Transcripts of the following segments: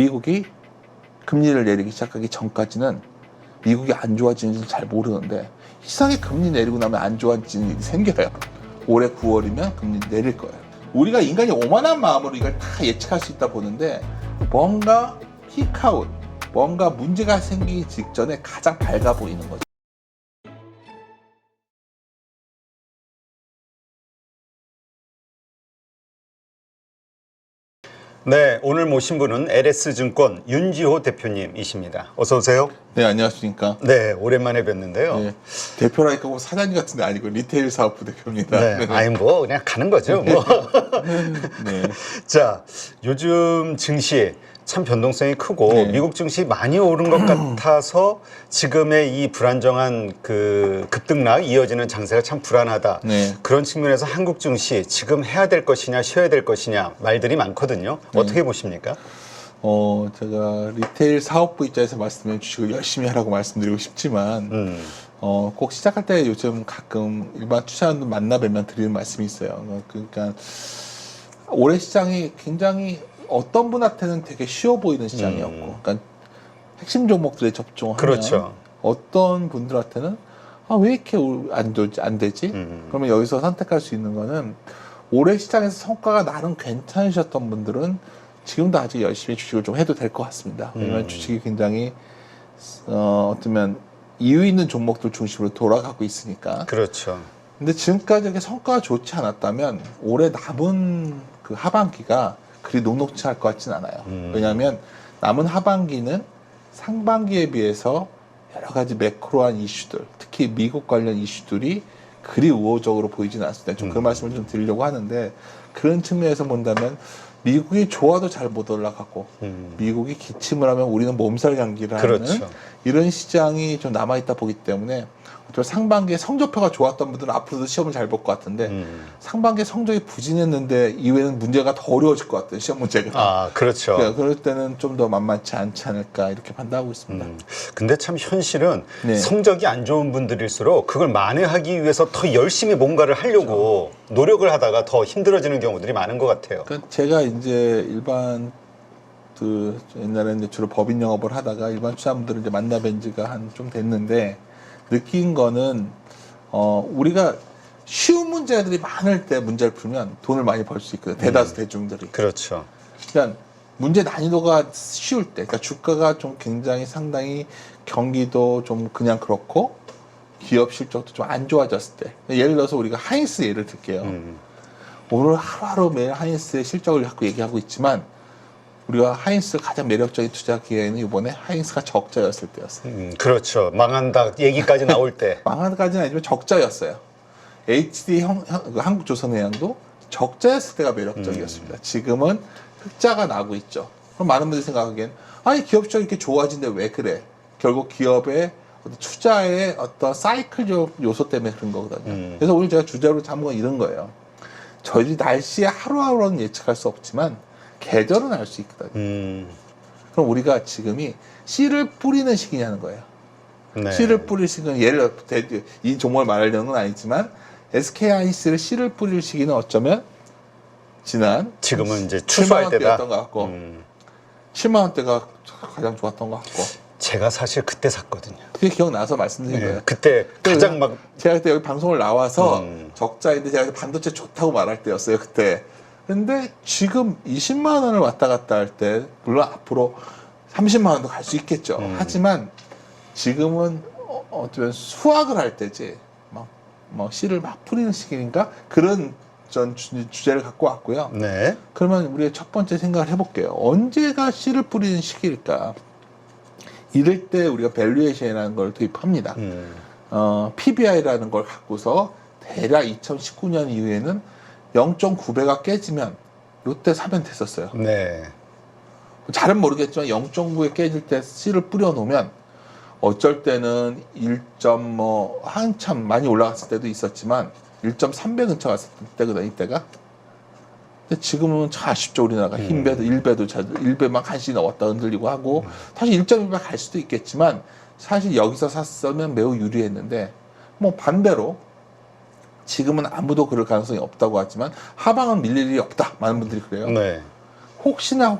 미국이 금리를 내리기 시작하기 전까지는 미국이 안 좋아지는지를 잘 모르는데 이상하게 금리 내리고 나면 안 좋아지는 일이 생겨요. 올해 9월이면 금리 내릴 거예요. 우리가 인간이 오만한 마음으로 이걸 다 예측할 수 있다 보는데 뭔가 피크아웃, 뭔가 문제가 생기기 직전에 가장 밝아 보이는 거죠. 네, 오늘 모신 분은 LS증권 윤지호 대표님이십니다. 어서 오세요. 네, 안녕하십니까. 네, 오랜만에 뵀는데요. 네, 대표라니까 뭐 사장님 같은데 아니고 리테일 사업부 대표입니다. 네, 아니 뭐 그냥 가는 거죠. 뭐. 네. 자, 요즘 증시 참 변동성이 크고 네. 미국 증시 많이 오른 것 같아서 지금의 이 불안정한 그 급등락 이어지는 장세가 참 불안하다. 네. 그런 측면에서 한국 증시 지금 해야 될 것이냐 쉬어야 될 것이냐 말들이 많거든요. 어떻게 보십니까? 제가 리테일 사업부 입장에서 말씀해 주시고 열심히 하라고 말씀드리고 싶지만 꼭 시작할 때 요즘 가끔 일반 투자자분들 만나 뵈면 드리는 말씀이 있어요. 그러니까 올해 시장이 굉장히 어떤 분한테는 되게 쉬워 보이는 시장이었고, 그러니까 핵심 종목들에 접종하면 그렇죠. 어떤 분들한테는 왜 이렇게 안 되지? 그러면 여기서 선택할 수 있는 거는 올해 시장에서 성과가 나름 괜찮으셨던 분들은 지금도 아직 열심히 주식을 좀 해도 될 것 같습니다. 왜냐면 주식이 굉장히 어쩌면 이유 있는 종목들 중심으로 돌아가고 있으니까. 그렇죠. 근데 지금까지 이렇게 성과가 좋지 않았다면 올해 남은 그 하반기가 그리 녹록치 않을 것 같진 않아요. 왜냐하면 남은 하반기는 상반기에 비해서 여러 가지 매크로한 이슈들, 특히 미국 관련 이슈들이 그리 우호적으로 보이지는 않습니다. 좀 그런 말씀을 좀 드리려고 하는데 그런 측면에서 본다면 미국이 좋아도 잘 못 올라가고 미국이 기침을 하면 우리는 몸살 감기를 하는 그렇죠. 이런 시장이 좀 남아있다 보기 때문에 상반기에 성적표가 좋았던 분들은 앞으로도 시험을 잘 볼 것 같은데 상반기에 성적이 부진했는데 이후에는 문제가 더 어려워질 것 같아요. 시험 문제가. 아, 그렇죠. 그럴 때는 좀 더 만만치 않지 않을까 이렇게 판단하고 있습니다. 근데 참 현실은 네. 성적이 안 좋은 분들일수록 그걸 만회하기 위해서 더 열심히 뭔가를 하려고 노력을 하다가 더 힘들어지는 경우들이 많은 것 같아요. 그러니까 제가 이제 일반 옛날에 이제 주로 법인 영업을 하다가 일반 투자분들을 이제 만나뵌 지가 한 좀 됐는데 느낀 거는 우리가 쉬운 문제들이 많을 때 문제를 풀면 돈을 많이 벌 수 있거든요. 대다수 대중들이. 그렇죠. 그러니까 문제 난이도가 쉬울 때, 그러니까 주가가 좀 굉장히 상당히 경기도 좀 그냥 그렇고 기업 실적도 좀 안 좋아졌을 때, 예를 들어서 우리가 하이닉스 예를 들게요. 오늘 하루하루 매일 하이닉스의 실적을 갖고 얘기하고 있지만 우리가 하이닉스 가장 매력적인 투자 기회는 이번에 하이닉스가 적자였을 때였어요. 그렇죠. 망한다 얘기까지 나올 때. 망한까지는 아니지만 적자였어요. HD 한국조선해양도 적자였을 때가 매력적이었습니다. 지금은 흑자가 나고 있죠. 그럼 많은 분들이 생각하기엔 아니 기업 실적이 이렇게 좋아진데 왜 그래? 결국 기업의 투자의 어떤 사이클적 요소 때문에 그런 거거든요. 그래서 오늘 제가 주제로 잡은 건 이런 거예요. 저희 날씨에 하루하루는 예측할 수 없지만 계절은 알 수 있거든요. 그럼 우리가 지금이 씨를 뿌리는 시기냐는 거예요. 네. 씨를 뿌릴 시기는 예를 들어 이 종목을 말하려는 건 아니지만 SK 하이닉스를 씨를 뿌릴 시기는 어쩌면 지금은 이제 추수할 7만 때다. 원대였던 것 같고 7만 원대가 가장 좋았던 것 같고 제가 사실 그때 샀거든요. 그게 기억나서 말씀드린 네, 거예요. 그때 가장 막 제가 그때 여기 방송을 나와서 적자인데 제가 반도체 좋다고 말할 때였어요 그때. 근데 지금 20만 원을 왔다 갔다 할 때 물론 앞으로 30만 원도 갈 수 있겠죠. 하지만 지금은 어쩌면 수확을 할 때지 막 씨를 막 뿌리는 시기니까 그런 전 주제를 갖고 왔고요. 네. 그러면 우리가 첫 번째 생각을 해볼게요. 언제가 씨를 뿌리는 시기일까? 이럴 때 우리가 밸류에이션이라는 걸 도입합니다. PBI라는 걸 갖고서 대략 2019년 이후에는 0.9배가 깨지면 이때 사면 됐었어요. 네. 잘은 모르겠지만 0.9에 깨질 때 씨를 뿌려 놓으면 어쩔 때는 1뭐 한참 많이 올라갔을 때도 있었지만 1.3배 근처 갔을 때거든 이때가. 근데 지금은 참 아쉽죠. 우리나라가 흰배도 1배도 1배만 간신히 넣었다 흔들리고 하고 사실 1.1배 갈 수도 있겠지만 사실 여기서 샀으면 매우 유리했는데 뭐 반대로 지금은 아무도 그럴 가능성이 없다고 하지만 하방은 밀릴 일이 없다. 많은 분들이 그래요. 네. 혹시나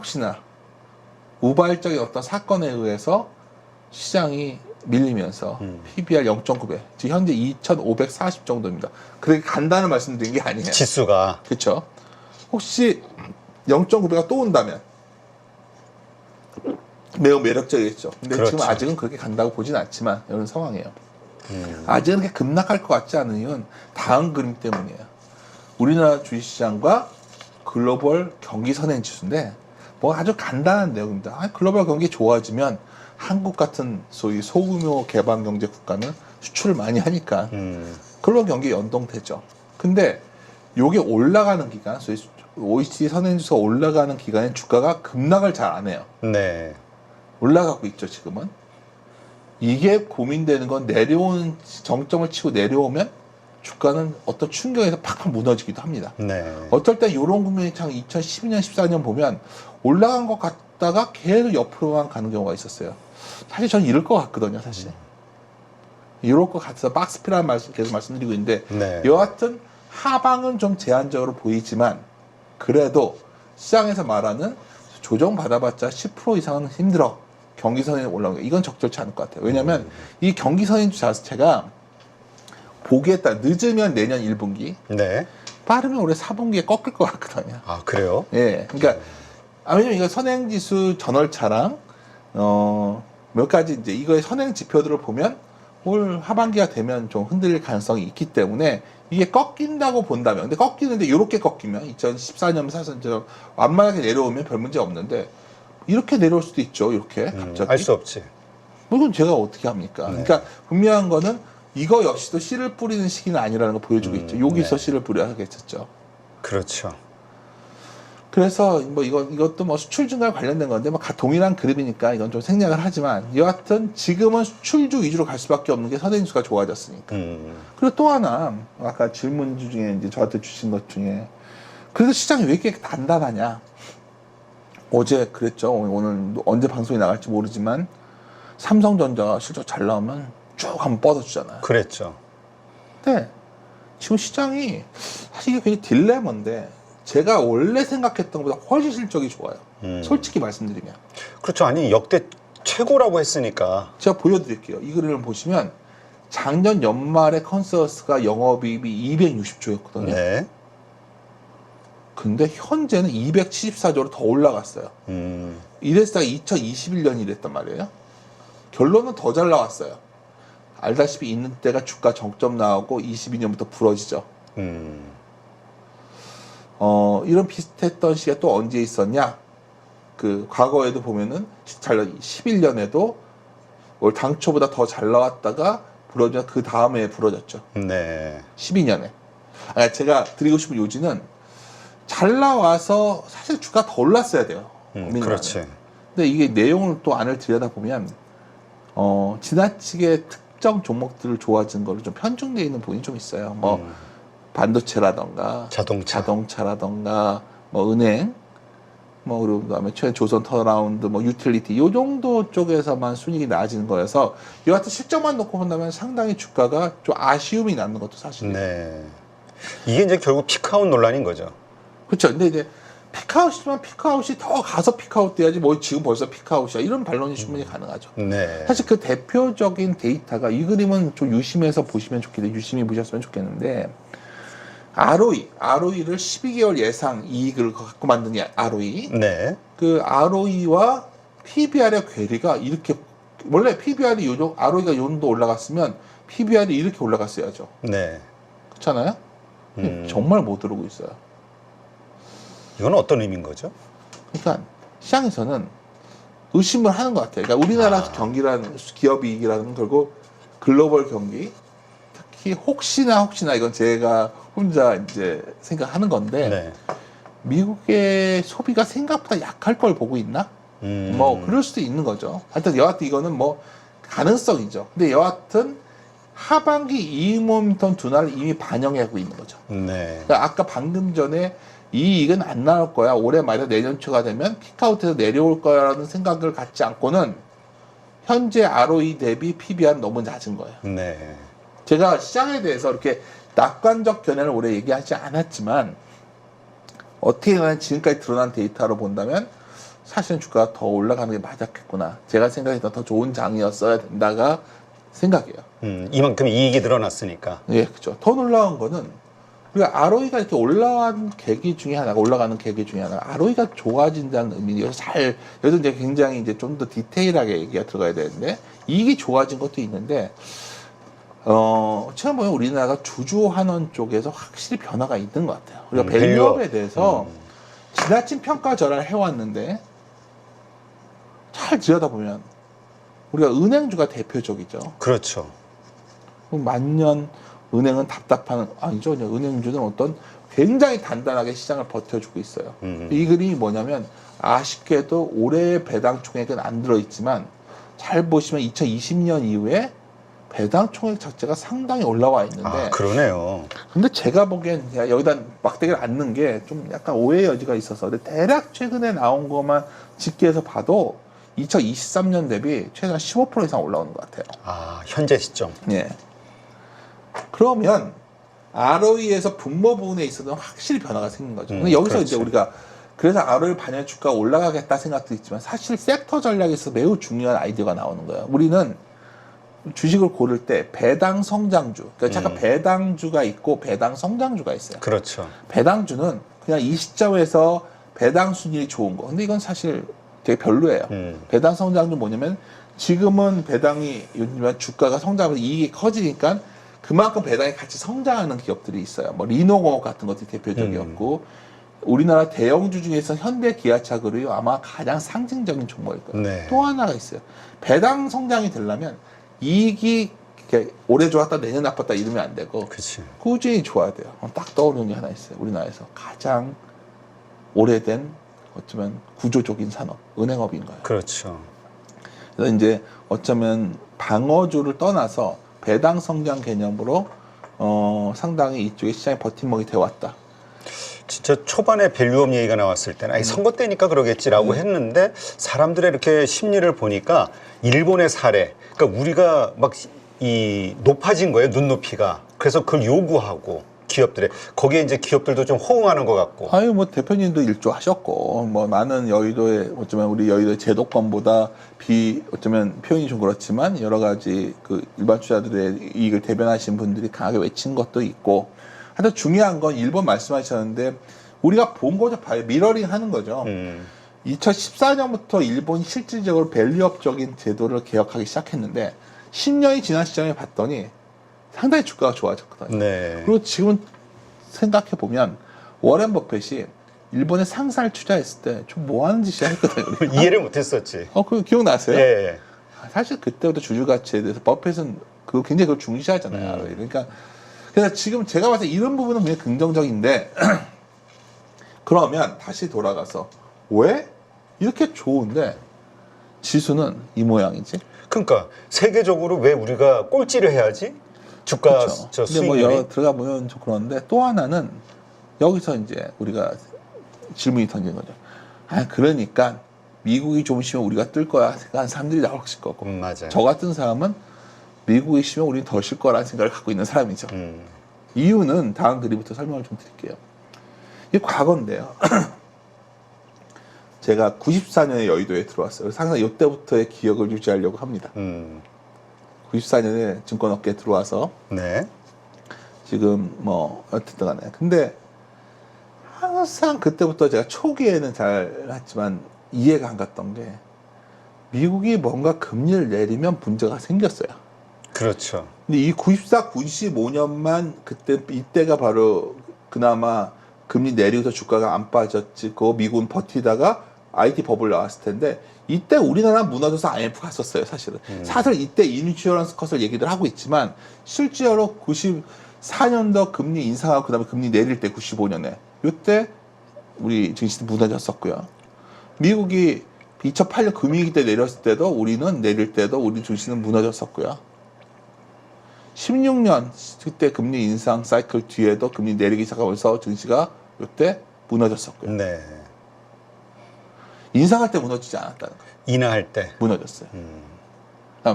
우발적인 어떤 사건에 의해서 시장이 밀리면서 PBR 0.9배, 지금 현재 2,540 정도입니다. 그렇게 간다는 말씀드린 게 아니에요. 지수가. 그렇죠. 혹시 0.9배가 또 온다면 매우 매력적이겠죠. 근데 그렇죠. 지금 아직은 그렇게 간다고 보진 않지만 이런 상황이에요. 아직은 그렇게 급락할 것 같지 않은 이유는 다음 그림 때문이에요. 우리나라 주식시장과 글로벌 경기 선행 지수인데 뭐 아주 간단한 내용입니다. 글로벌 경기 좋아지면 한국 같은 소위 소규모 개방 경제 국가는 수출을 많이 하니까 글로벌 경기에 연동되죠. 근데 요게 올라가는 기간, 소위 OECD 선행지수가 올라가는 기간에 주가가 급락을 잘 안 해요. 네. 올라가고 있죠, 지금은. 이게 고민되는 건 내려오는 정점을 치고 내려오면 주가는 어떤 충격에서 팍팍 무너지기도 합니다. 네. 어떨 때 이런 국면이 참 2012년, 14년 보면 올라간 것 같다가 계속 옆으로만 가는 경우가 있었어요. 사실 저는 이럴 것 같거든요, 사실. 이럴 것 같아서 박스피라는 말씀 계속 말씀드리고 있는데 네. 여하튼 하방은 좀 제한적으로 보이지만 그래도 시장에서 말하는 조정 받아봤자 10% 이상은 힘들어. 경기선에 올라오는 게 이건 적절치 않을 것 같아요. 왜냐하면 이 경기선인 자체가 보기에 따라 늦으면 내년 1분기, 네. 빠르면 올해 4분기에 꺾일 것 같거든요. 아, 그래요? 예, 그러니까 왜냐면 이거 선행지수 전월차랑 몇 가지 이제 이거의 선행 지표들을 보면 올 하반기가 되면 좀 흔들릴 가능성이 있기 때문에 이게 꺾인다고 본다면, 근데 꺾이는데 이렇게 꺾이면 2014년, 14년처럼 완만하게 내려오면 별 문제 없는데 이렇게 내려올 수도 있죠. 이렇게 갑자기. 알 수 없지. 이건 제가 어떻게 합니까? 그러니까 분명한 거는 이거 역시도 씨를 뿌리는 시기는 아니라는 걸 보여주고 있죠. 여기서 씨를 뿌려야겠죠. 그렇죠. 그래서 뭐 이것도 뭐 수출 증가와 관련된 건데 뭐 동일한 그림이니까 이건 좀 생략을 하지만 여하튼 지금은 수출주 위주로 갈 수밖에 없는 게 선행지수가 좋아졌으니까. 그리고 또 하나 아까 질문 중에 이제 저한테 주신 것 중에 그래서 시장이 왜 이렇게 단단하냐? 어제 그랬죠. 오늘 언제 방송이 나갈지 모르지만 삼성전자가 실적 잘 나오면 쭉 한번 뻗어주잖아요. 그랬죠. 근데 지금 시장이 사실 이게 굉장히 딜레마인데 제가 원래 생각했던 것보다 훨씬 실적이 좋아요. 솔직히 말씀드리면. 그렇죠. 아니, 역대 최고라고 했으니까. 제가 보여드릴게요. 이 그림을 보시면 작년 연말에 컨센서스가 영업이익이 260조였거든요. 네. 근데 현재는 274조로 더 올라갔어요. 이랬다가 2021년이 이랬단 말이에요. 결론은 더 잘 나왔어요. 알다시피 있는 때가 주가 정점 나오고 22년부터 부러지죠. 이런 비슷했던 시기가 또 언제 있었냐? 그 과거에도 보면은 11년에도 올 당초보다 더 잘 나왔다가 부러져 그 다음에 부러졌죠. 네. 12년에. 제가 드리고 싶은 요지는 잘 나와서 사실 주가 더 올랐어야 돼요. 그렇지. 근데 이게 내용을 또 안을 들여다보면 지나치게 특정 종목들을 좋아진 걸로 좀 편중되어 있는 부분이 좀 있어요. 뭐 반도체라던가 자동차라던가 뭐 은행 뭐 그리고 그다음에 최근 조선 턴어라운드 뭐 유틸리티 요 정도 쪽에서만 순이익이 나아지는 거여서 여하튼 실적만 놓고 본다면 상당히 주가가 좀 아쉬움이 남는 것도 사실이에요. 네. 이게 이제 결국 피크아웃 논란인 거죠. 그렇죠. 근데 이제 피크아웃이지만 피크아웃이 더 가서 피크아웃 돼야지 뭐 지금 벌써 피크아웃이야 이런 반론이 충분히 가능하죠. 네. 사실 그 대표적인 데이터가 이 그림은 좀 유심해서 보시면 좋겠는데 유심히 보셨으면 좋겠는데 ROE를 12개월 예상 이익을 갖고 만든 이 ROE. 네. 그 ROE와 PBR의 괴리가 이렇게 원래 PBR이 ROE가 요 정도 올라갔으면 PBR이 이렇게 올라갔어야죠. 네. 그렇잖아요? 정말 못 오르고 있어요. 이건 어떤 의미인 거죠? 그러니까 시장에서는 의심을 하는 것 같아요. 그러니까 우리나라 경기라는 기업 이익이라는 건 결국 글로벌 경기, 특히 혹시나 이건 제가 혼자 이제 생각하는 건데 네. 미국의 소비가 생각보다 약할 걸 보고 있나? 뭐 그럴 수도 있는 거죠. 하여튼 여하튼 이거는 뭐 가능성이죠. 근데 여하튼 하반기 이익모멘텀 둔화를 이미 반영하고 있는 거죠. 네. 그러니까 아까 방금 전에 이익은 안 나올 거야. 올해 말에 내년 초가 되면 피크아웃해서 내려올 거야라는 생각을 갖지 않고는 현재 ROE 대비 PBR은 너무 낮은 거예요. 네. 제가 시장에 대해서 이렇게 낙관적 견해를 오래 얘기하지 않았지만 어떻게 보면 지금까지 드러난 데이터로 본다면 사실은 주가가 더 올라가는 게 맞았겠구나. 제가 생각했던 더 좋은 장이었어야 된다가 생각이에요. 이만큼 이익이 늘어났으니까. 예, 그죠. 더 놀라운 거는 우리가 ROE가 이렇게 올라가는 계기 중에 하나가 ROE가 좋아진다는 의미여서 여기서 이제 굉장히 이제 좀 더 디테일하게 얘기가 들어가야 되는데 이익이 좋아진 것도 있는데 최근 보면 우리나라가 주주환원 쪽에서 확실히 변화가 있는 것 같아요. 우리가 밸류업에 대해서 지나친 평가 절하를 해왔는데 잘 들여다보면 우리가 은행주가 대표적이죠. 그렇죠. 만년 은행은 답답한 아니죠. 은행주는 어떤 굉장히 단단하게 시장을 버텨주고 있어요. 이 그림이 뭐냐면 아쉽게도 올해의 배당 총액은 안 들어있지만 잘 보시면 2020년 이후에 배당 총액 자체가 상당히 올라와 있는데 아, 그러네요. 근데 제가 보기엔 여기다 막대기를 얹는 게 좀 약간 오해의 여지가 있어서 근데 대략 최근에 나온 것만 집계해서 봐도 2023년 대비 최소한 15% 이상 올라오는 것 같아요. 아, 현재 시점. 예. 그러면 ROE에서 분모 부분에 있어서는 확실히 변화가 생긴 거죠. 근데 여기서 그렇지. 이제 우리가 그래서 ROE 반영 주가가 올라가겠다 생각도 있지만 사실 섹터 전략에서 매우 중요한 아이디어가 나오는 거예요. 우리는 주식을 고를 때 배당 성장주, 그러니까 잠깐 배당주가 있고 배당 성장주가 있어요. 그렇죠. 배당주는 그냥 이 시점에서 배당 수익이 좋은 거. 근데 이건 사실 되게 별로예요. 배당 성장주 뭐냐면 지금은 배당이 요즘 주가가 성장하면서 이익이 커지니까 그만큼 배당이 같이 성장하는 기업들이 있어요. 뭐 리노공업 같은 것들이 대표적이었고 우리나라 대형주 중에서 현대 기아차 그룹이 아마 가장 상징적인 종목일 거예요. 네. 또 하나가 있어요. 배당 성장이 되려면 이익이 이렇게 올해 좋았다 내년 나빴다 이러면 안 되고 그치. 꾸준히 좋아야 돼요. 딱 떠오르는 게 하나 있어요. 우리나라에서 가장 오래된 어쩌면 구조적인 산업, 은행업인 거예요. 그렇죠. 그래서 이제 어쩌면 방어주를 떠나서 배당 성장 개념으로 상당히 이쪽에 시장의 버팀목이 되어왔다. 진짜 초반에 밸류업 얘기가 나왔을 때는 아니, 선거 때니까 그러겠지라고 했는데 사람들의 이렇게 심리를 보니까 일본의 사례, 그러니까 우리가 막 이 높아진 거예요, 눈높이가. 그래서 그걸 요구하고 기업들의 거기에 이제 기업들도 좀 호응하는 것 같고. 아유 뭐 대표님도 일조하셨고 뭐 많은 여의도의 어쩌면 우리 여의도의 제도권보다 어쩌면 표현이 좀 그렇지만 여러 가지 그 일반 투자들의 이익을 대변하신 분들이 강하게 외친 것도 있고 하여튼 중요한 건 일본 말씀하셨는데 우리가 본 거죠. 봐요. 미러링 하는 거죠. 2014년부터 일본이 실질적으로 밸류업적인 제도를 개혁하기 시작했는데 10년이 지난 시점에 봤더니 상당히 주가가 좋아졌거든요. 네. 그리고 지금 생각해 보면 워렌 버핏이 일본에 상사를 투자했을 때 좀 뭐 하는 짓이야 했거든요. 이해를 못했었지. 그거 기억나세요? 예. 사실 그때부터 주주 가치에 대해서 버핏은 굉장히 그걸 중시하잖아요. 그러니까 그래서 지금 제가 봤을 때 이런 부분은 굉장히 긍정적인데 그러면 다시 돌아가서 왜 이렇게 좋은데 지수는 이 모양이지? 그러니까 세계적으로 왜 우리가 꼴찌를 해야지? 주가 그렇죠. 저 근데 뭐 수익률이. 들어가 보면 좀 그런데 또 하나는 여기서 이제 우리가 질문이 던진 거죠. 그러니까 미국이 좀 쉬면 우리가 뜰 거야 생각하는 사람들이 나올 거고 맞아요. 저 같은 사람은 미국이 쉬면 우리는 더 쉴 거라는 생각을 갖고 있는 사람이죠. 이유는 다음 그림부터 설명을 좀 드릴게요. 이게 과거인데요. 제가 94년에 여의도에 들어왔어요. 그래서 항상 이때부터의 기억을 유지하려고 합니다. 94년에 증권업계에 들어와서 네. 지금 뭐 어쨌든 간에 근데 항상 그때부터 제가 초기에는 잘 했지만 이해가 안 갔던 게 미국이 뭔가 금리를 내리면 문제가 생겼어요. 그렇죠. 근데 이 94, 95년만 이때가 바로 그나마 금리 내리고서 주가가 안 빠졌지. 그거 미국은 버티다가 IT 버블 나왔을 텐데 이때 우리나라 무너져서 IMF 갔었어요, 사실은. 사실 이때 인슈런스 컷을 얘기들 하고 있지만 실제로 94년도 금리 인상하고 그다음에 금리 내릴 때 95년에 이때 우리 증시 무너졌었고요. 미국이 2008년 금융위기 때 내렸을 때도 우리는 내릴 때도 우리 증시는 무너졌었고요. 16년 그때 금리 인상 사이클 뒤에도 금리 내리기 시작하면서 증시가 이때 무너졌었고요. 네. 인상할 때 무너지지 않았다는 거예요. 인하할 때. 무너졌어요.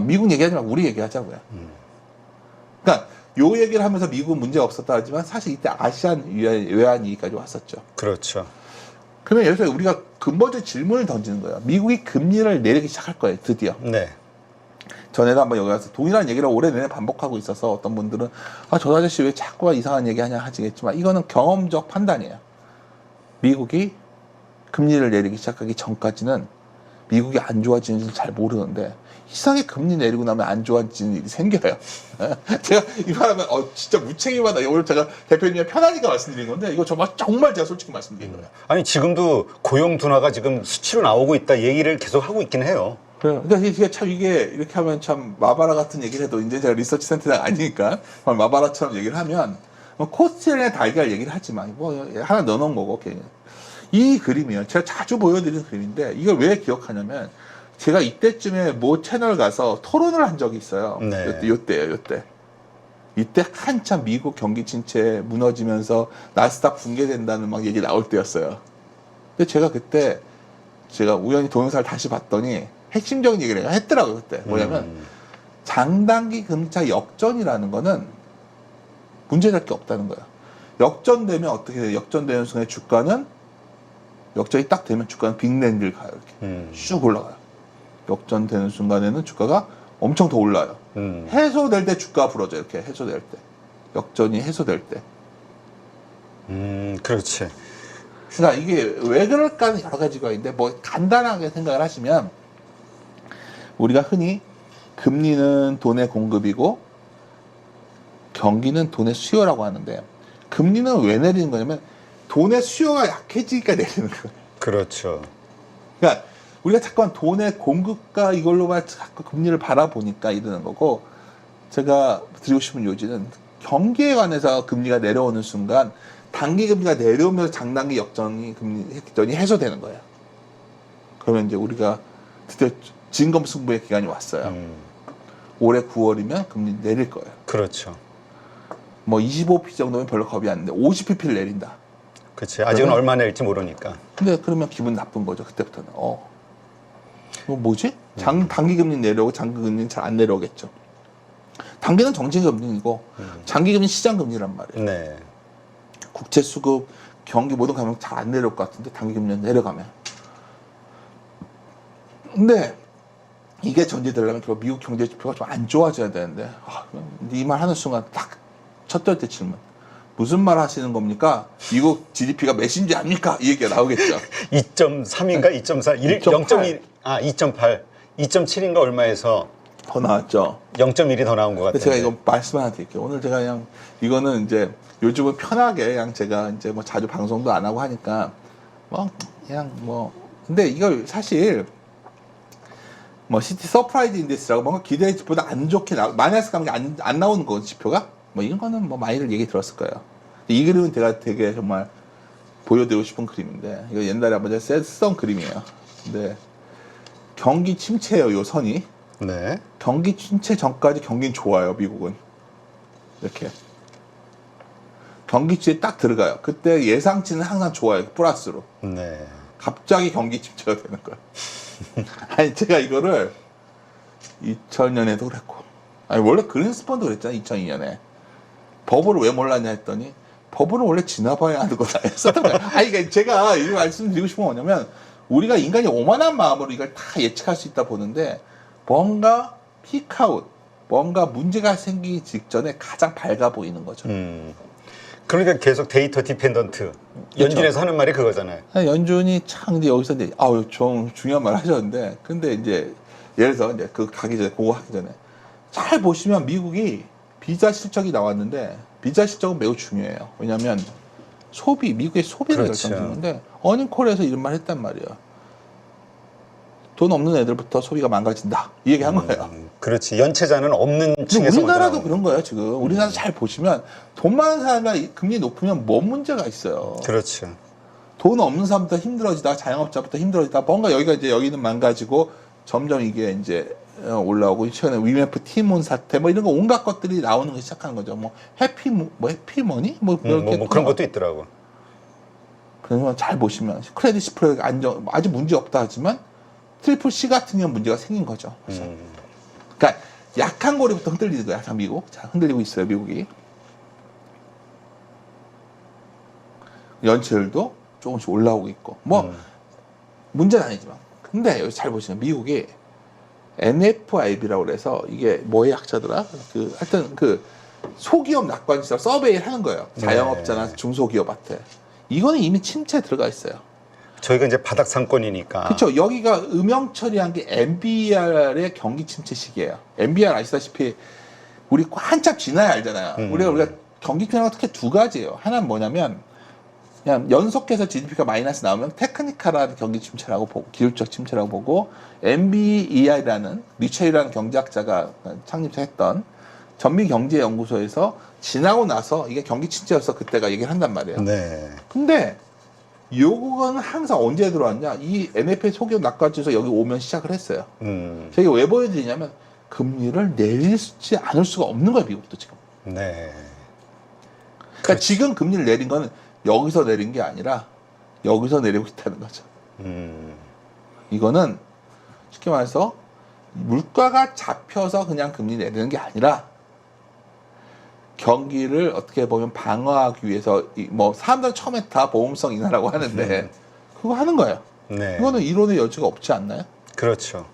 미국 얘기하지 말고 우리 얘기하자고요. 그러니까 요 얘기를 하면서 미국은 문제가 없었다 하지만 사실 이때 아시안 외환위기까지 왔었죠. 그렇죠. 그러면 예를 들어 우리가 근본적 질문을 던지는 거예요. 미국이 금리를 내리기 시작할 거예요, 드디어. 네. 전에도 한번 여기 와서 동일한 얘기를 올해 내내 반복하고 있어서 어떤 분들은 저 아저씨 왜 자꾸 이상한 얘기 하냐 하시겠지만 이거는 경험적 판단이에요. 미국이 금리를 내리기 시작하기 전까지는 미국이 안 좋아지는지를 잘 모르는데 이상하게 금리 내리고 나면 안 좋아지는 일이 생겨요. 제가 이 말하면 진짜 무책임하다. 오늘 제가 대표님이 편하니까 말씀드린 건데 이거 정말 제가 솔직히 말씀드린 거예요. 아니 지금도 고용 둔화가 지금 수치로 나오고 있다 얘기를 계속 하고 있긴 해요. 그러니까 이게 참 이게 이렇게 하면 참 마바라 같은 얘기를 해도 이제 제가 리서치 센터장 아니니까 정말 마바라처럼 얘기를 하면 코스트에 달걀 얘기를 하지만 뭐 하나 넣어놓은 거고 괜히. 이 그림이요. 제가 자주 보여드리는 그림인데 이걸 왜 기억하냐면 제가 이때쯤에 모 채널 가서 토론을 한 적이 있어요. 네. 요때예요. 이때 한참 미국 경기 침체 무너지면서 나스닥 붕괴된다는 막 얘기 나올 때였어요. 근데 제가 그때 제가 우연히 동영상을 다시 봤더니 핵심적인 얘기를 했더라고요. 그때 뭐냐면 장단기 금리차 역전이라는 거는 문제될 게 없다는 거예요. 역전되면 어떻게 돼요? 역전되는 순간에 주가는 역전이 딱 되면 주가는 빅랜드를 가요. 이렇게 쭉 올라가요. 역전되는 순간에는 주가가 엄청 더 올라요. 해소될 때 주가가 부러져요. 이렇게 해소될 때. 역전이 해소될 때. 그렇지. 그러니까 이게 왜 그럴까는 여러 가지가 있는데 뭐 간단하게 생각을 하시면 우리가 흔히 금리는 돈의 공급이고 경기는 돈의 수요라고 하는데 금리는 왜 내리는 거냐면 돈의 수요가 약해지니까 내리는 거예요. 그렇죠. 그러니까 우리가 자꾸만 돈의 공급과 이걸로만 자꾸 금리를 바라보니까 이러는 거고 제가 드리고 싶은 요지는 경기에 관해서 금리가 내려오는 순간 단기 금리가 내려오면서 장단기 역전이 해소되는 거예요. 그러면 이제 우리가 드디어 진검승부의 기간이 왔어요. 올해 9월이면 금리 내릴 거예요. 그렇죠. 뭐 25pp 정도면 별로 겁이 안 나는데 50pp를 내린다. 그렇지. 아직은 얼마 낼지 모르니까. 근데 그러면 기분 나쁜 거죠. 그때부터는. 이거 뭐지? 단기 금리 내려오고 장기 금리는 잘 안 내려오겠죠. 단기는 정책 금리이고 장기 금리 시장 금리란 말이에요. 네. 국채 수급, 경기 모든 가면 잘 안 내려올 것 같은데 단기 금리는 내려가면. 근데 이게 전제되려면 결국 미국 경제 지표가 좀 안 좋아져야 되는데 이 말 하는 순간 딱 첫 번째 질문. 무슨 말 하시는 겁니까? 미국 GDP가 몇인지 압니까? 이 얘기가 나오겠죠. 2.3인가 2.4, 0.1, 2.8, 2.7인가 얼마에서 더 나왔죠. 0.1이 더 나온 것 같아요. 제가 이거 말씀 하나 드릴게요. 오늘 제가 그냥 이거는 이제 요즘은 편하게 그냥 제가 이제 뭐 자주 방송도 안 하고 하니까 근데 이걸 사실 뭐 시티 서프라이즈 인덱스라고 뭔가 기대 지표보다 안 좋게 마이너스 감이 안 나오는 거 지표가 뭐 이런 거는 뭐 많이들 얘기 들었을 거예요. 이 그림은 제가 되게 정말 보여드리고 싶은 그림인데 이거 옛날에 한번 제가 쓰던 그림이에요. 근데 경기 침체예요, 요 선이. 네. 경기 침체 전까지 경기는 좋아요, 미국은. 이렇게. 경기 침체에 딱 들어가요. 그때 예상치는 항상 좋아요, 플러스로. 네. 갑자기 경기 침체가 되는 거예요. 아니, 제가 이거를 2000년에도 그랬고. 아니, 원래 그린스펀도 그랬잖아요, 2002년에. 버블을 왜 몰랐냐 했더니, 버블은 원래 지나봐야 하는 거다 했었던 거예요. 아니, 그러니까 제가 이 말씀드리고 싶은 건 뭐냐면, 우리가 인간이 오만한 마음으로 이걸 다 예측할 수 있다 보는데, 뭔가 피크아웃, 뭔가 문제가 생기기 직전에 가장 밝아 보이는 거죠. 그러니까 계속 데이터 디펜던트. 연준에서 하는 말이 그거잖아요. 연준이 참 이제 여기서 이제 좀 중요한 말 하셨는데, 근데 이제 예를 들어서 이제 그 가기 전에 그거 하기 전에 잘 보시면 미국이 비자 실적이 나왔는데 비자 실적은 매우 중요해요. 왜냐하면 미국의 소비를 그렇죠. 결정짓는데 어닝콜에서 이런 말 했단 말이에요. 돈 없는 애들부터 소비가 망가진다. 이 얘기 한 거예요. 그렇지. 연체자는 없는 층에서 우리나라도 그런 거예요, 지금. 우리나라 잘 보시면 돈 많은 사람이 금리 높으면 뭔 문제가 있어요. 그렇죠. 돈 없는 사람부터 힘들어지다가 자영업자부터 힘들어지다가 뭔가 여기는 망가지고 점점 이게 이제 올라오고 최근에 위메프 티몬 사태 뭐 이런 거 온갖 것들이 나오는 거 시작하는 거죠. 뭐 해피머니 뭐 그런 것도 있더라고. 그러면 잘 보시면 크레딧 스프레드 아직 문제 없다 하지만 트리플 C 같은 경우 문제가 생긴 거죠. 그러니까 약한 고리부터 흔들리는 거야, 미국. 자, 흔들리고 있어요, 미국이. 연체율도 조금씩 올라오고 있고 뭐 문제는 아니지만 근데 여기 잘 보시면 미국이 NFIB라고 그래서 이게 뭐의 약자더라? 그 하여튼 그 소기업 낙관지수 서베이를 하는 거예요. 자영업자나 중소기업한테. 이거는 이미 침체에 들어가 있어요. 저희가 이제 바닥 상권이니까. 그렇죠. 여기가 음영 처리한 게 MBR의 경기 침체 시기예요. MBR 아시다시피 우리 한참 지나야 알잖아요. 우리가 경기 침체가 특히 두 가지예요. 하나는 뭐냐면 그냥 연속해서 GDP가 마이너스 나오면 테크니컬한 경기 침체라고 보고 기술적 침체라고 보고 MBEI라는 리첼이라는 경제학자가 창립했던 전미경제연구소에서 지나고 나서 이게 경기 침체여서 그때가 얘기를 한단 말이에요. 네. 근데 요거는 항상 언제 들어왔냐? 이 NFP 소기업 낙관지수 여기 오면 시작을 했어요. 저게 왜 보여드리냐면 금리를 내리지 않을 수가 없는 거예요, 미국도 지금. 네. 그러니까 지금 금리를 내린 거는 여기서 내린 게 아니라 여기서 내리고 있다는 거죠. 이거는 쉽게 말해서 물가가 잡혀서 그냥 금리 내리는 게 아니라 경기를 어떻게 보면 방어하기 위해서 뭐 사람들은 처음에 다 보험성 인하라고 하는데 그거 하는 거예요. 네. 그거는 이론의 여지가 없지 않나요? 그렇죠.